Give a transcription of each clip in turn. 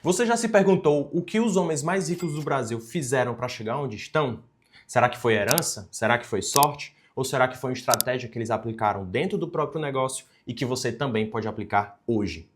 Você já se perguntou o que os homens mais ricos do Brasil fizeram para chegar onde estão? Será que foi herança? Será que foi sorte? Ou será que foi uma estratégia que eles aplicaram dentro do próprio negócio e que você também pode aplicar hoje?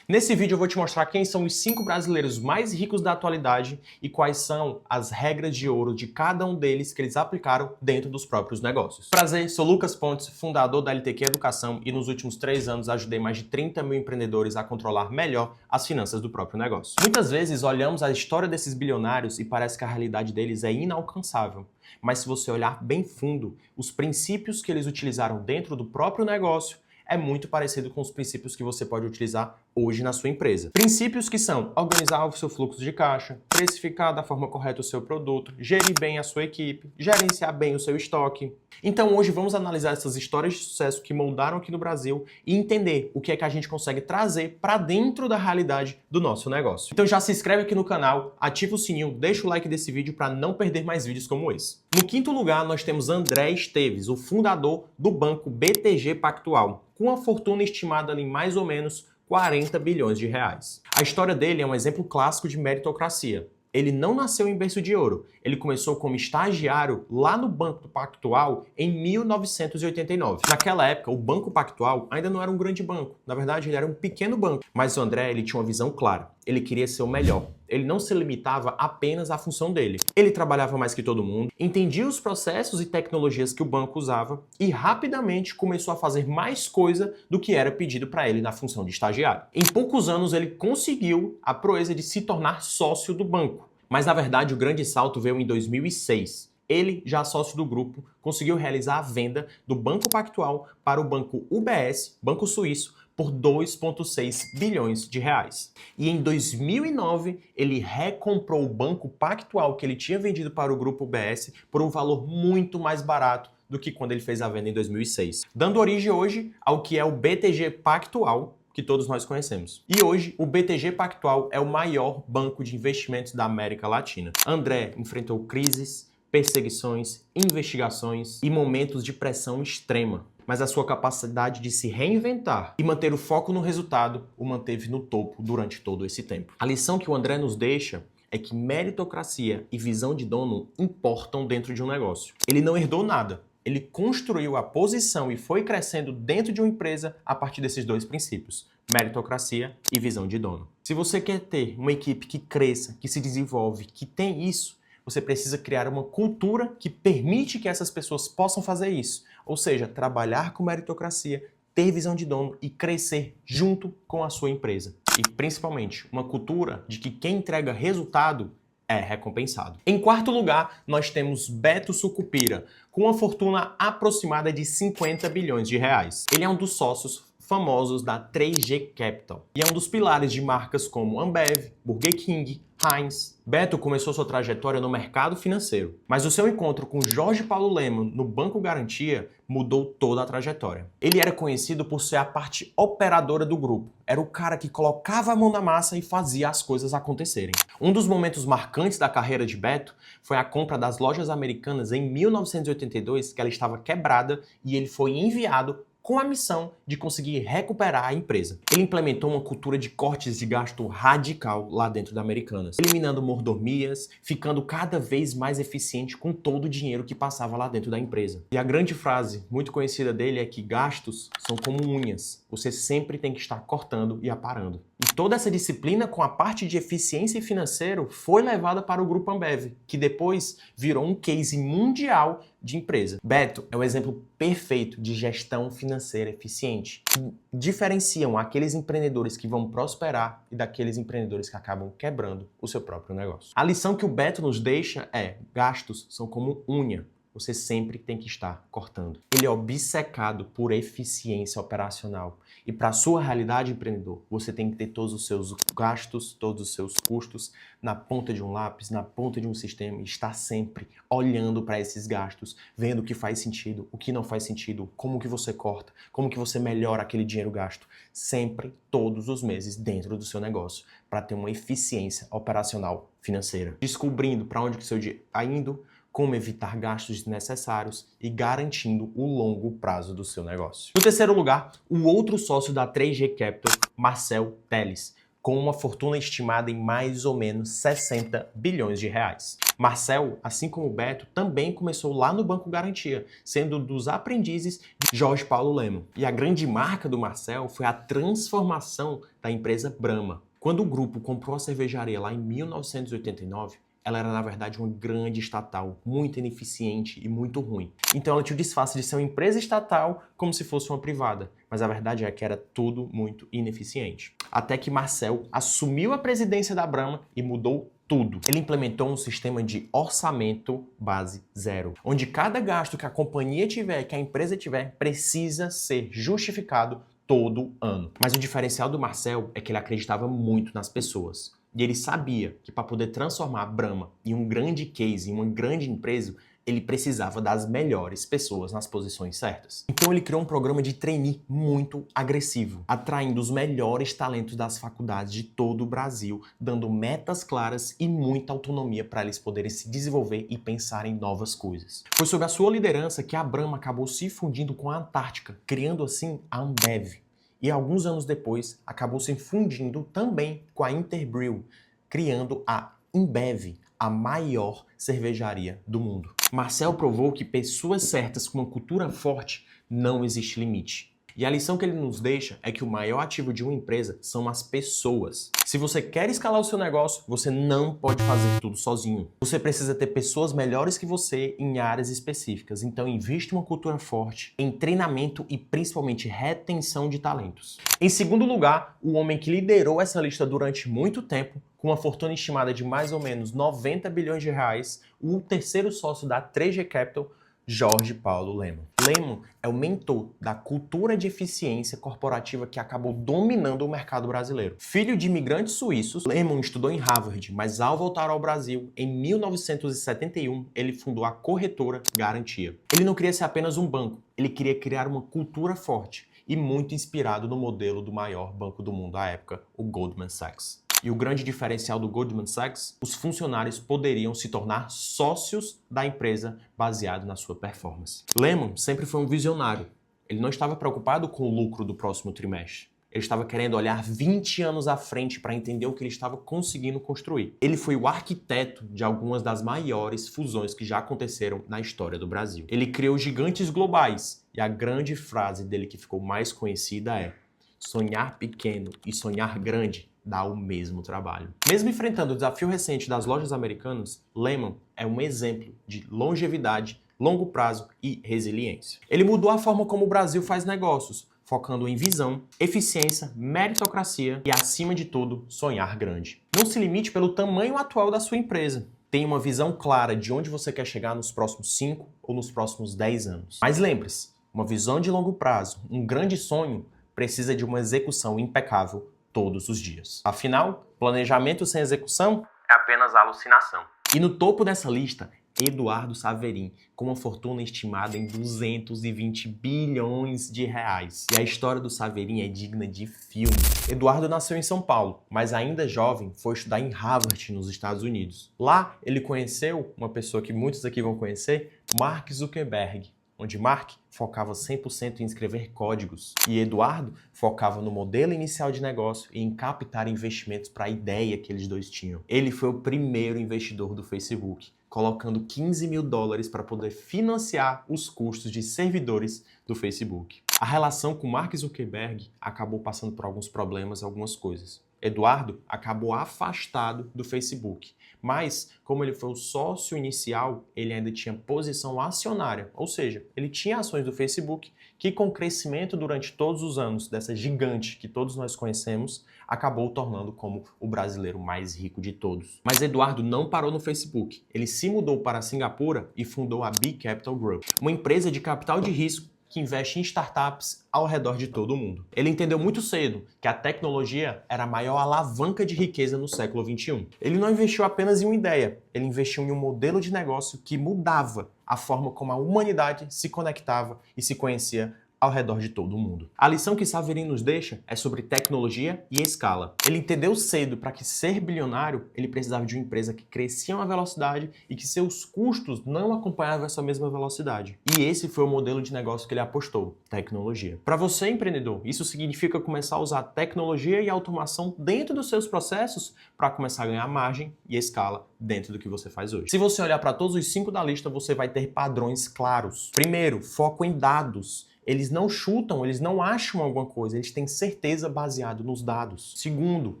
Nesse vídeo eu vou te mostrar quem são os 5 brasileiros mais ricos da atualidade e quais são as regras de ouro de cada um deles que eles aplicaram dentro dos próprios negócios. Prazer, sou Lucas Pontes, fundador da LTQ Educação e nos últimos 3 anos ajudei mais de 30 mil empreendedores a controlar melhor as finanças do próprio negócio. Muitas vezes olhamos a história desses bilionários e parece que a realidade deles é inalcançável. Mas se você olhar bem fundo, os princípios que eles utilizaram dentro do próprio negócio é muito parecido com os princípios que você pode utilizar hoje na sua empresa. Princípios que são organizar o seu fluxo de caixa, precificar da forma correta o seu produto, gerir bem a sua equipe, gerenciar bem o seu estoque. Então hoje vamos analisar essas histórias de sucesso que moldaram aqui no Brasil e entender o que é que a gente consegue trazer para dentro da realidade do nosso negócio. Então já se inscreve aqui no canal, ativa o sininho, deixa o like desse vídeo para não perder mais vídeos como esse. No quinto lugar nós temos André Esteves, o fundador do banco BTG Pactual, com a fortuna estimada em mais ou menos 40 bilhões de reais. A história dele é um exemplo clássico de meritocracia. Ele não nasceu em berço de ouro. Ele começou como estagiário lá no Banco Pactual em 1989. Naquela época, o Banco Pactual ainda não era um grande banco. Na verdade, ele era um pequeno banco. Mas o André, ele tinha uma visão clara. Ele queria ser o melhor. Ele não se limitava apenas à função dele. Ele trabalhava mais que todo mundo, entendia os processos e tecnologias que o banco usava e rapidamente começou a fazer mais coisa do que era pedido para ele na função de estagiário. Em poucos anos, ele conseguiu a proeza de se tornar sócio do banco. Mas, na verdade, o grande salto veio em 2006. Ele, já sócio do grupo, conseguiu realizar a venda do Banco Pactual para o banco UBS, banco suíço, por 2,6 bilhões de reais. E em 2009, ele recomprou o Banco Pactual que ele tinha vendido para o grupo UBS por um valor muito mais barato do que quando ele fez a venda em 2006. Dando origem hoje ao que é o BTG Pactual, que todos nós conhecemos. E hoje, o BTG Pactual é o maior banco de investimentos da América Latina. André enfrentou crises, perseguições, investigações e momentos de pressão extrema. Mas a sua capacidade de se reinventar e manter o foco no resultado o manteve no topo durante todo esse tempo. A lição que o André nos deixa é que meritocracia e visão de dono importam dentro de um negócio. Ele não herdou nada. Ele construiu a posição e foi crescendo dentro de uma empresa a partir desses dois princípios, meritocracia e visão de dono. Se você quer ter uma equipe que cresça, que se desenvolve, que tem isso, você precisa criar uma cultura que permite que essas pessoas possam fazer isso. Ou seja, trabalhar com meritocracia, ter visão de dono e crescer junto com a sua empresa. E principalmente, uma cultura de que quem entrega resultado é recompensado. Em quarto lugar, nós temos Beto Sucupira, com uma fortuna aproximada de 50 bilhões de reais. Ele é um dos sócios famosos da 3G Capital e é um dos pilares de marcas como Ambev, Burger King, Heinz. Beto começou sua trajetória no mercado financeiro, mas o seu encontro com Jorge Paulo Lemann no Banco Garantia mudou toda a trajetória. Ele era conhecido por ser a parte operadora do grupo. Era o cara que colocava a mão na massa e fazia as coisas acontecerem. Um dos momentos marcantes da carreira de Beto foi a compra das lojas americanas em 1982, que ela estava quebrada e ele foi enviado com a missão de conseguir recuperar a empresa. Ele implementou uma cultura de cortes de gasto radical lá dentro da Americanas, eliminando mordomias, ficando cada vez mais eficiente com todo o dinheiro que passava lá dentro da empresa. E a grande frase muito conhecida dele é que gastos são como unhas, você sempre tem que estar cortando e aparando. E toda essa disciplina com a parte de eficiência e financeiro foi levada para o Grupo Ambev, que depois virou um case mundial de empresa. Beto é um exemplo perfeito de gestão financeira eficiente, que diferenciam aqueles empreendedores que vão prosperar e daqueles empreendedores que acabam quebrando o seu próprio negócio. A lição que o Beto nos deixa é: gastos são como unha. Você sempre tem que estar cortando. Ele é obcecado por eficiência operacional. E para a sua realidade, empreendedor, você tem que ter todos os seus gastos, todos os seus custos na ponta de um lápis, na ponta de um sistema, e estar sempre olhando para esses gastos, vendo o que faz sentido, o que não faz sentido, como que você corta, como que você melhora aquele dinheiro gasto. Sempre, todos os meses, dentro do seu negócio, para ter uma eficiência operacional financeira. Descobrindo para onde que o seu dinheiro está indo, como evitar gastos desnecessários e garantindo o longo prazo do seu negócio. No terceiro lugar, o outro sócio da 3G Capital, Marcel Teles, com uma fortuna estimada em mais ou menos 60 bilhões de reais. Marcel, assim como Beto, também começou lá no Banco Garantia, sendo um dos aprendizes de Jorge Paulo Lemann. E a grande marca do Marcel foi a transformação da empresa Brahma. Quando o grupo comprou a cervejaria lá em 1989, ela era, na verdade, uma grande estatal, muito ineficiente e muito ruim. Então ela tinha o disfarce de ser uma empresa estatal como se fosse uma privada. Mas a verdade é que era tudo muito ineficiente. Até que Marcel assumiu a presidência da Brahma e mudou tudo. Ele implementou um sistema de orçamento base zero, onde cada gasto que a companhia tiver, que a empresa tiver, precisa ser justificado todo ano. Mas o diferencial do Marcel é que ele acreditava muito nas pessoas. E ele sabia que para poder transformar a Brahma em um grande case, em uma grande empresa, ele precisava das melhores pessoas nas posições certas. Então ele criou um programa de trainee muito agressivo, atraindo os melhores talentos das faculdades de todo o Brasil, dando metas claras e muita autonomia para eles poderem se desenvolver e pensar em novas coisas. Foi sob a sua liderança que a Brahma acabou se fundindo com a Antártica, criando assim a Ambev. E alguns anos depois, acabou se fundindo também com a Interbrew, criando a InBev, a maior cervejaria do mundo. Marcel provou que pessoas certas com uma cultura forte não existe limite. E a lição que ele nos deixa é que o maior ativo de uma empresa são as pessoas. Se você quer escalar o seu negócio, você não pode fazer tudo sozinho. Você precisa ter pessoas melhores que você em áreas específicas. Então invista em uma cultura forte, em treinamento e principalmente retenção de talentos. Em segundo lugar, o homem que liderou essa lista durante muito tempo, com uma fortuna estimada de mais ou menos 90 bilhões de reais, o terceiro sócio da 3G Capital, Jorge Paulo Lemann. Lemann é o mentor da cultura de eficiência corporativa que acabou dominando o mercado brasileiro. Filho de imigrantes suíços, Lemann estudou em Harvard, mas ao voltar ao Brasil, em 1971, ele fundou a corretora Garantia. Ele não queria ser apenas um banco, ele queria criar uma cultura forte e muito inspirado no modelo do maior banco do mundo à época, o Goldman Sachs. E o grande diferencial do Goldman Sachs, os funcionários poderiam se tornar sócios da empresa baseado na sua performance. Lemann sempre foi um visionário. Ele não estava preocupado com o lucro do próximo trimestre. Ele estava querendo olhar 20 anos à frente para entender o que ele estava conseguindo construir. Ele foi o arquiteto de algumas das maiores fusões que já aconteceram na história do Brasil. Ele criou gigantes globais e a grande frase dele que ficou mais conhecida é: sonhar pequeno e sonhar grande dá o mesmo trabalho. Mesmo enfrentando o desafio recente das lojas americanas, Lemann é um exemplo de longevidade, longo prazo e resiliência. Ele mudou a forma como o Brasil faz negócios, focando em visão, eficiência, meritocracia e, acima de tudo, sonhar grande. Não se limite pelo tamanho atual da sua empresa. Tenha uma visão clara de onde você quer chegar nos próximos 5 ou nos próximos 10 anos. Mas lembre-se, uma visão de longo prazo, um grande sonho, precisa de uma execução impecável todos os dias. Afinal, planejamento sem execução é apenas alucinação. E no topo dessa lista, Eduardo Saverin, com uma fortuna estimada em 220 bilhões de reais. E a história do Saverin é digna de filme. Eduardo nasceu em São Paulo, mas ainda jovem foi estudar em Harvard, nos Estados Unidos. Lá, ele conheceu uma pessoa que muitos aqui vão conhecer, Mark Zuckerberg, onde Mark focava 100% em escrever códigos e Eduardo focava no modelo inicial de negócio e em captar investimentos para a ideia que eles dois tinham. Ele foi o primeiro investidor do Facebook, colocando 15 mil dólares para poder financiar os custos de servidores do Facebook. A relação com Mark Zuckerberg acabou passando por alguns problemas, algumas coisas. Eduardo acabou afastado do Facebook, mas como ele foi o sócio inicial, ele ainda tinha posição acionária, ou seja, ele tinha ações do Facebook que, com o crescimento durante todos os anos dessa gigante que todos nós conhecemos, acabou tornando como o brasileiro mais rico de todos. Mas Eduardo não parou no Facebook, ele se mudou para Singapura e fundou a B Capital Group, uma empresa de capital de risco que investe em startups ao redor de todo o mundo. Ele entendeu muito cedo que a tecnologia era a maior alavanca de riqueza no século XXI. Ele não investiu apenas em uma ideia, ele investiu em um modelo de negócio que mudava a forma como a humanidade se conectava e se conhecia ao redor de todo o mundo. A lição que Saverin nos deixa é sobre tecnologia e escala. Ele entendeu cedo para que ser bilionário, ele precisava de uma empresa que crescia a uma velocidade e que seus custos não acompanhavam essa mesma velocidade. E esse foi o modelo de negócio que ele apostou, tecnologia. Para você, empreendedor, isso significa começar a usar tecnologia e automação dentro dos seus processos para começar a ganhar margem e escala dentro do que você faz hoje. Se você olhar para todos os 5 da lista, você vai ter padrões claros. Primeiro, foco em dados. Eles não chutam, eles não acham alguma coisa, eles têm certeza baseado nos dados. Segundo,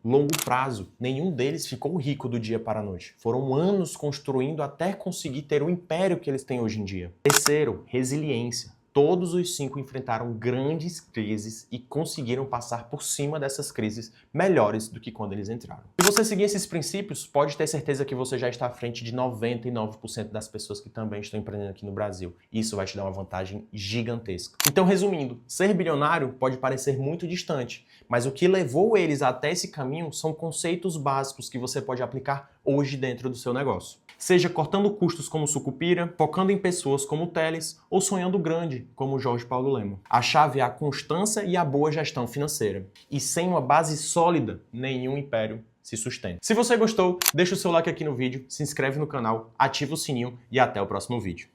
longo prazo. Nenhum deles ficou rico do dia para a noite. Foram anos construindo até conseguir ter o império que eles têm hoje em dia. Terceiro, resiliência. Todos os 5 enfrentaram grandes crises e conseguiram passar por cima dessas crises melhores do que quando eles entraram. Se você seguir esses princípios, pode ter certeza que você já está à frente de 99% das pessoas que também estão empreendendo aqui no Brasil. Isso vai te dar uma vantagem gigantesca. Então, resumindo, ser bilionário pode parecer muito distante, mas o que levou eles até esse caminho são conceitos básicos que você pode aplicar hoje dentro do seu negócio. Seja cortando custos como Sucupira, focando em pessoas como o Teles ou sonhando grande como o Jorge Paulo Lemann. A chave é a constância e a boa gestão financeira. E sem uma base sólida, nenhum império se sustenta. Se você gostou, deixa o seu like aqui no vídeo, se inscreve no canal, ativa o sininho e até o próximo vídeo.